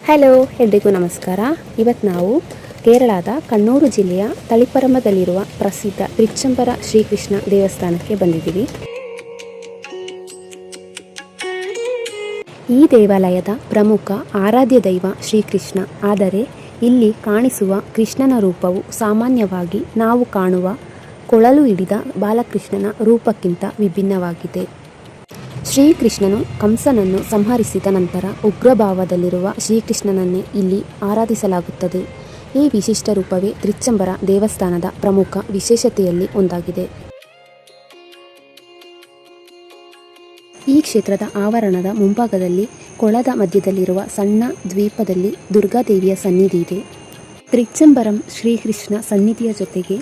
Hello, ಎಲ್ರಿಗೂ ನಮಸ್ಕಾರ. ಇವತ್ತು ನಾವು ಕೇರಳದ ಕಣ್ಣೂರು ಜಿಲ್ಲೆಯ ತಳಿಪರಂಬದಲ್ಲಿರುವ ಪ್ರಸಿದ್ಧ ತ್ರಿಚ್ಚಂಬರ ಶ್ರೀಕೃಷ್ಣ ದೇವಸ್ಥಾನಕ್ಕೆ ಬಂದಿದ್ದೀವಿ. ಈ ದೇವಾಲಯದ ಪ್ರಮುಖ ಆರಾಧ್ಯ ದೈವ ಶ್ರೀಕೃಷ್ಣ. ಆದರೆ ಇಲ್ಲಿ ಕಾಣಿಸುವ ಕೃಷ್ಣನ ರೂಪವು ಸಾಮಾನ್ಯವಾಗಿ ನಾವು ಕಾಣುವ ಕೊಳಲು ಹಿಡಿದ ಬಾಲಕೃಷ್ಣನ ರೂಪಕ್ಕಿಂತ ವಿಭಿನ್ನವಾಗಿದೆ. ಶ್ರೀಕೃಷ್ಣನು ಕಂಸನನ್ನು ಸಂಹರಿಸಿದ ನಂತರ ಉಗ್ರಭಾವದಲ್ಲಿರುವ ಶ್ರೀಕೃಷ್ಣನನ್ನೇ ಇಲ್ಲಿ ಆರಾಧಿಸಲಾಗುತ್ತದೆ. ಈ ವಿಶಿಷ್ಟ ರೂಪವೇ ತ್ರಿಚ್ಚಂಬರ ದೇವಸ್ಥಾನದ ಪ್ರಮುಖ ವಿಶೇಷತೆಯಲ್ಲಿ ಒಂದಾಗಿದೆ. ಈ ಕ್ಷೇತ್ರದ ಆವರಣದ ಮುಂಭಾಗದಲ್ಲಿ ಕೊಳದ ಮಧ್ಯದಲ್ಲಿರುವ ಸಣ್ಣ ದ್ವೀಪದಲ್ಲಿ ದುರ್ಗಾದೇವಿಯ ಸನ್ನಿಧಿ ಇದೆ. ತ್ರಿಚ್ಚಂಬರಂ ಶ್ರೀಕೃಷ್ಣ ಸನ್ನಿಧಿಯ ಜೊತೆಗೆ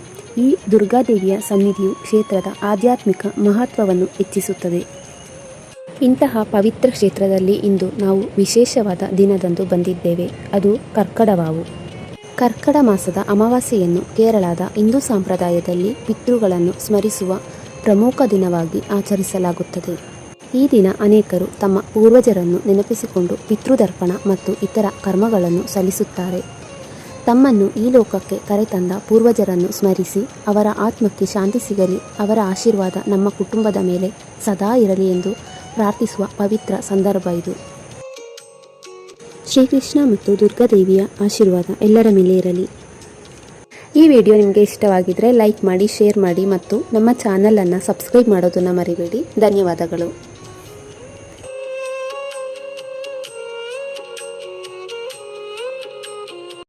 ಈ ದುರ್ಗಾದೇವಿಯ ಸನ್ನಿಧಿಯು ಕ್ಷೇತ್ರದ ಆಧ್ಯಾತ್ಮಿಕ ಮಹತ್ವವನ್ನು ಹೆಚ್ಚಿಸುತ್ತದೆ. ಇಂತಹ ಪವಿತ್ರ ಕ್ಷೇತ್ರದಲ್ಲಿ ಇಂದು ನಾವು ವಿಶೇಷವಾದ ದಿನದಂದು ಬಂದಿದ್ದೇವೆ. ಅದು ಕರ್ಕಟವಾವು. ಕರ್ಕಟ ಮಾಸದ ಅಮಾವಾಸ್ಯೆಯನ್ನು ಕೇರಳದ ಹಿಂದೂ ಸಂಪ್ರದಾಯದಲ್ಲಿ ಪಿತೃಗಳನ್ನು ಸ್ಮರಿಸುವ ಪ್ರಮುಖ ದಿನವಾಗಿ ಆಚರಿಸಲಾಗುತ್ತದೆ. ಈ ದಿನ ಅನೇಕರು ತಮ್ಮ ಪೂರ್ವಜರನ್ನು ನೆನಪಿಸಿಕೊಂಡು ಪಿತೃದರ್ಪಣ ಮತ್ತು ಇತರ ಕರ್ಮಗಳನ್ನು ಸಲ್ಲಿಸುತ್ತಾರೆ. ತಮ್ಮನ್ನು ಈ ಲೋಕಕ್ಕೆ ಕರೆತಂದ ಪೂರ್ವಜರನ್ನು ಸ್ಮರಿಸಿ ಅವರ ಆತ್ಮಕ್ಕೆ ಶಾಂತಿ ಸಿಗಲಿ, ಅವರ ಆಶೀರ್ವಾದ ನಮ್ಮ ಕುಟುಂಬದ ಮೇಲೆ ಸದಾ ಇರಲಿ ಎಂದು ಪ್ರಾರ್ಥಿಸುವ ಪವಿತ್ರ ಸಂದರ್ಭ ಇದು. ಶ್ರೀಕೃಷ್ಣ ಮತ್ತು ದುರ್ಗಾದೇವಿಯ ಆಶೀರ್ವಾದ ಎಲ್ಲರ ಮೇಲೆ ಇರಲಿ. ಈ ವಿಡಿಯೋ ನಿಮಗೆ ಇಷ್ಟವಾಗಿದ್ದರೆ ಲೈಕ್ ಮಾಡಿ, ಶೇರ್ ಮಾಡಿ ಮತ್ತು ನಮ್ಮ ಚಾನಲನ್ನು ಸಬ್ಸ್ಕ್ರೈಬ್ ಮಾಡೋದನ್ನು ಮರಿಬೇಡಿ. ಧನ್ಯವಾದಗಳು.